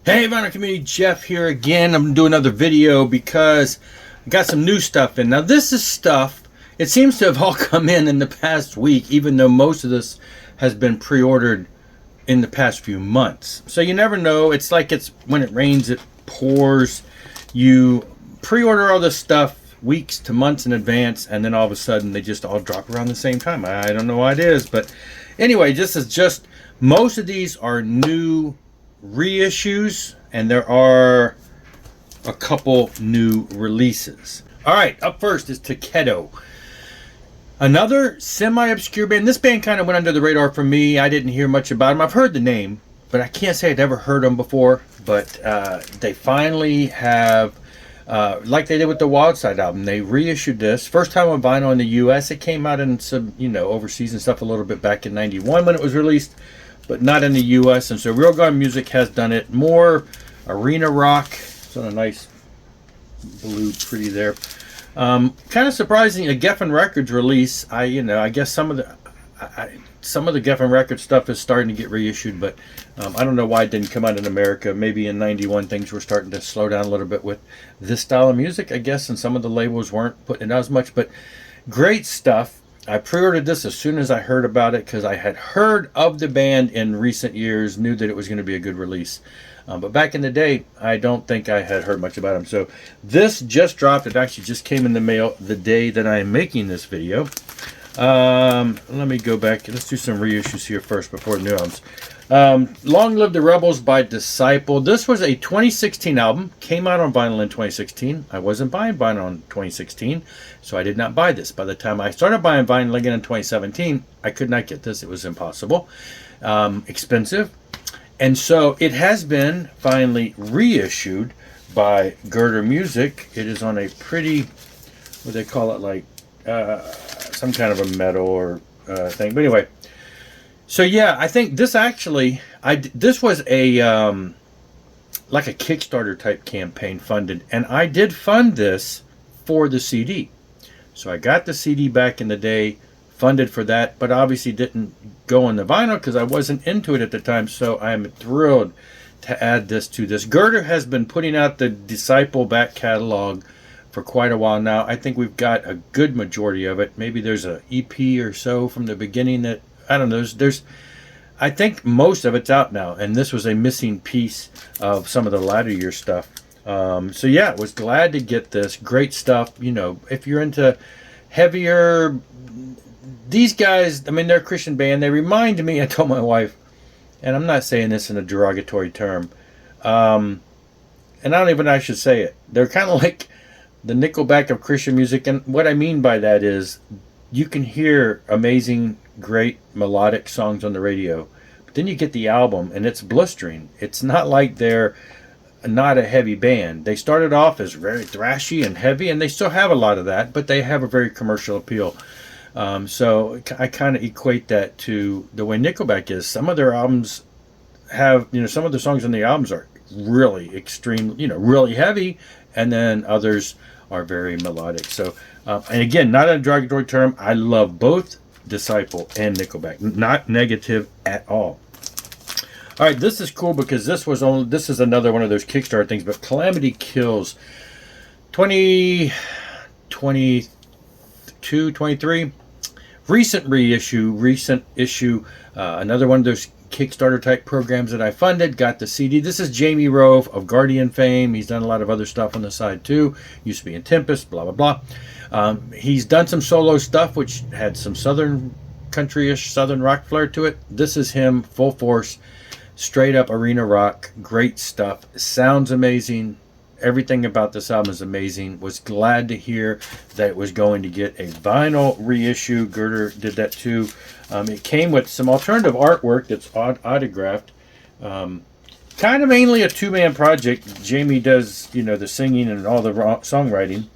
Hey vinyl community, Jeff here again. I'm going to do another video because I got some new stuff in. Now this is stuff, it seems to have all come in the past week, even though most of this has been pre-ordered in the past few months. So you never know. It's like it's when it rains, it pours. You pre-order all this stuff weeks to months in advance, and then all of a sudden they just all drop around the same time. I don't know why it is, but anyway, this is just, most of these are new reissues, and there are a couple new releases. All right, up first is Tyketto, another semi-obscure band. This band kind of went under the radar for me. I didn't hear much about them. I've heard the name, but I can't say I'd ever heard them before. But they finally have, like they did with the Wild Side album, they reissued this. First time on vinyl in the US. It came out in some, overseas and stuff a little bit back in '91 when it was released, but not in the US. And so Real Gun Music has done it. More arena rock. It's on a nice blue pretty there. Kind of surprising, a Geffen Records release. I guess some of the Geffen Records stuff is starting to get reissued, but I don't know why it didn't come out in America. Maybe in '91 things were starting to slow down a little bit with this style of music, I guess, and some of the labels weren't putting it out as much. But great stuff. I pre-ordered this as soon as I heard about it because I had heard of the band in recent years, knew that it was going to be a good release. But back in the day, I don't think I had heard much about them. So this just dropped. It actually just came in the mail the day that I am making this video. Let me go back. Let's do some reissues here first before the new albums. Long Live the Rebels by Disciple. This was a 2016 album. Came out on vinyl in 2016. I wasn't buying vinyl in 2016, so I did not buy this. By the time I started buying vinyl again in 2017, I could not get this. It was impossible. Expensive. And so it has been finally reissued by Girder Music. It is on a pretty, what do they call it, like some kind of a metal or thing. But anyway, so yeah, I think this actually, this was a like a Kickstarter type campaign funded, and I did fund this for the CD. So I got the CD back in the day, funded for that, but obviously didn't go on the vinyl because I wasn't into it at the time. So I'm thrilled to add this to this. Girder has been putting out the Disciple back catalog for quite a while now. I think we've got a good majority of it. Maybe there's a EP or so from the beginning that, I don't know, there's I think most of it's out now, and this was a missing piece of some of the latter year stuff. So yeah, was glad to get this. Great stuff. If you're into heavier, these guys, I mean, they're a Christian band. They remind me, I told my wife, and I'm not saying this in a derogatory term, and I don't even know I should say it. They're kind of like the Nickelback of Christian music. And what I mean by that is you can hear amazing, great melodic songs on the radio, but then you get the album and it's blistering. It's not like they're not a heavy band. They started off as very thrashy and heavy, and they still have a lot of that, but they have a very commercial appeal. So I kind of equate that to the way Nickelback is. Some of their albums have, some of the songs on the albums are really extreme, really heavy, and then others are very melodic. So, and again, not a derogatory term. I love both Disciple and Nickelback. Not negative at all. All right, this is cool because this is another one of those Kickstarter things, but Kalamity Kills 2022, 23. Recent issue, another one of those Kickstarter type programs that I funded. Got the CD. This is Jamie Rove of Guardian fame. He's done a lot of other stuff on the side too. Used to be in Tempest, blah blah blah. He's done some solo stuff which had some southern country-ish, southern rock flair to it. This is him, full force, straight up arena rock. Great stuff. Sounds amazing. Everything about this album is amazing. Was glad to hear that it was going to get a vinyl reissue. Girder did that too. It came with some alternative artwork that's autographed. Kind of mainly a two-man project. Jamie does, the singing and all the songwriting.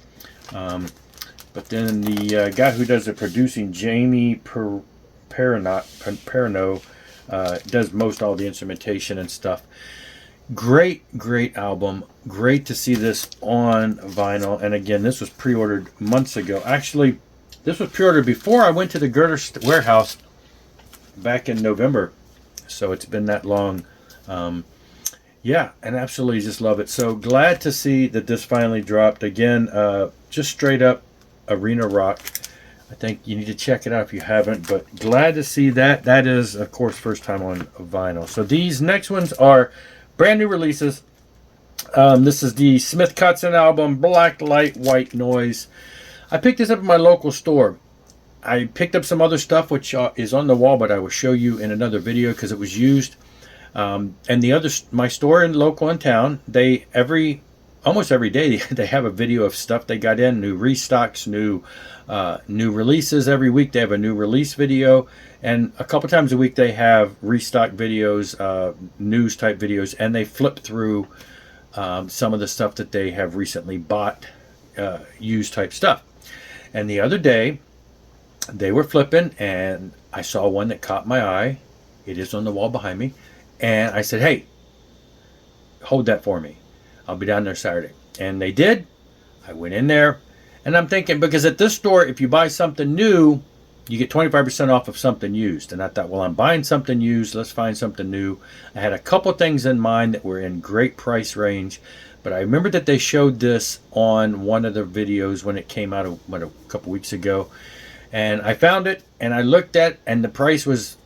But then the guy who does the producing, Jamie Perno, does most all the instrumentation and stuff. Great album. Great to see this on vinyl. And again, this was pre-ordered months ago. Actually, this was pre-ordered before I went to the Girder warehouse back in November. So it's been that long. Yeah, and absolutely just love it. So glad to see that this finally dropped. Again, just straight up arena rock. I think you need to check it out if you haven't, but glad to see that. That is, of course, first time on vinyl. So these next ones are brand new releases. This is the SmithKotzen album, Black Light, White Noise. I picked this up at my local store. I picked up some other stuff which is on the wall, but I will show you in another video because it was used. And the other, my store local in town, they almost every day they have a video of stuff they got in, new restocks, new releases. Every week they have a new release video, and a couple times a week they have restock videos, news type videos, and they flip through some of the stuff that they have recently bought, used type stuff. And the other day they were flipping, and I saw one that caught my eye. It is on the wall behind me, and I said, hey, hold that for me, I'll be down there Saturday. And they did. I went in there, and I'm thinking, because at this store, if you buy something new, you get 25% off of something used. And I thought, well, I'm buying something used, let's find something new. I had a couple things in mind that were in great price range, but I remember that they showed this on one of the videos when it came out a couple weeks ago. And I found it, and I looked at, and the price was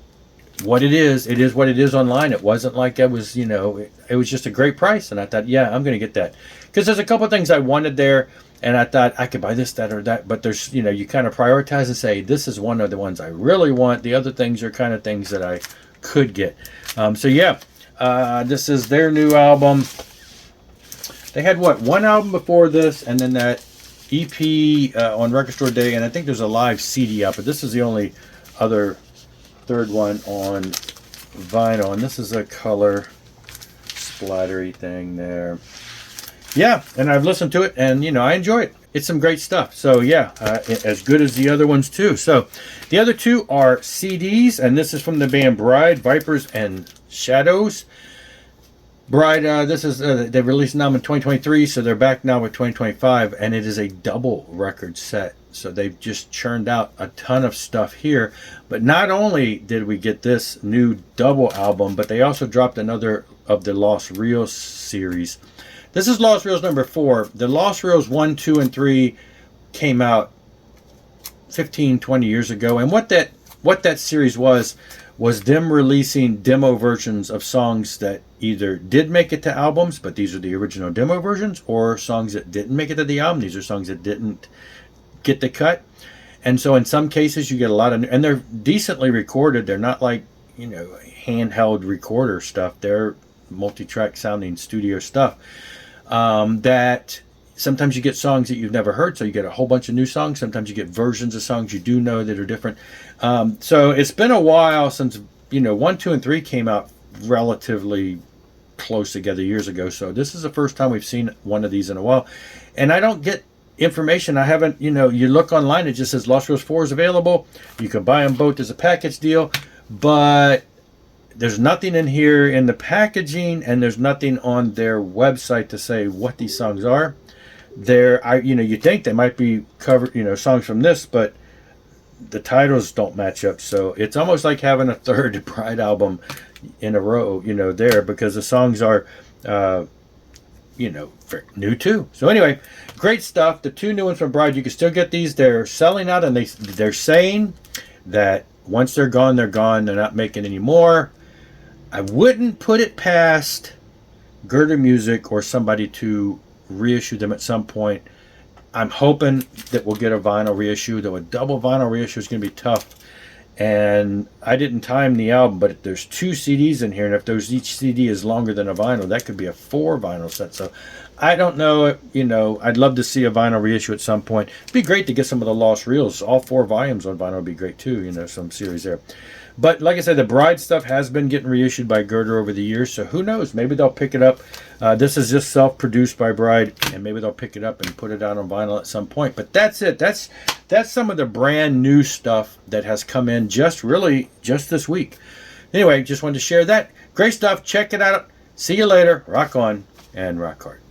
what it is. It is what it is online. It wasn't like it was, you know, it was just a great price. And I thought, yeah, I'm going to get that. Because there's a couple things I wanted there, and I thought I could buy this, that, or that. But there's, you know, you kind of prioritize and say, this is one of the ones I really want. The other things are kind of things that I could get. So yeah, this is their new album. They had, what, one album before this, and then that EP on Record Store Day, and I think there's a live CD out, but this is the only other third one on vinyl, and this is a color splattery thing there. Yeah, and I've listened to it, and you know, I enjoy it. It's some great stuff. So yeah, as good as the other ones too. So the other two are CDs, and this is from the band Bride, Vipers and Shadows. Bride, this is they released an album in 2023, so they're back now with 2025, and it is a double record set. So they've just churned out a ton of stuff here. But not only did we get this new double album, but they also dropped another of the Lost Reels series. This is Lost Reels number 4. The Lost Reels 1, 2, and 3 came out 15, 20 years ago, and what that series was them releasing demo versions of songs that either did make it to albums, but these are the original demo versions, or songs that didn't make it to the album. These are songs that didn't get the cut. And so in some cases you get a lot of, and they're decently recorded. They're not like, you know, handheld recorder stuff. They're multi-track sounding studio stuff. That sometimes you get songs that you've never heard, so you get a whole bunch of new songs. Sometimes you get versions of songs you do know that are different. So it's been a while since, you know, 1, 2, and 3 came out relatively close together years ago. So this is the first time we've seen one of these in a while. And I don't get information. I haven't, you know, you look online, it just says Lost Reels 4 is available. You can buy them both as a package deal, but there's nothing in here in the packaging, and there's nothing on their website to say what these songs are. You know, you think they might be covered, you know, songs from this, but the titles don't match up. So it's almost like having a third Bride album in a row, you know, there, because the songs are, you know, new too. So anyway, great stuff. The two new ones from Bride, you can still get these. They're selling out, and they're saying that once they're gone, they're gone. They're not making any more. I wouldn't put it past Girder Music or somebody to reissue them at some point. I'm hoping that we'll get a vinyl reissue, though a double vinyl reissue is going to be tough. And I didn't time the album, but there's 2 CDs in here, and if each CD is longer than a vinyl, that could be a 4 vinyl set. So I don't know, you know, I'd love to see a vinyl reissue at some point. It'd be great to get some of the Lost Reels. All 4 volumes on vinyl would be great too, you know, some series there. But like I said, the Bride stuff has been getting reissued by Girder over the years, so who knows? Maybe they'll pick it up. This is just self-produced by Bride, and maybe they'll pick it up and put it out on vinyl at some point. But that's it. That's some of the brand new stuff that has come in just this week. Anyway, just wanted to share that. Great stuff. Check it out. See you later. Rock on and rock hard.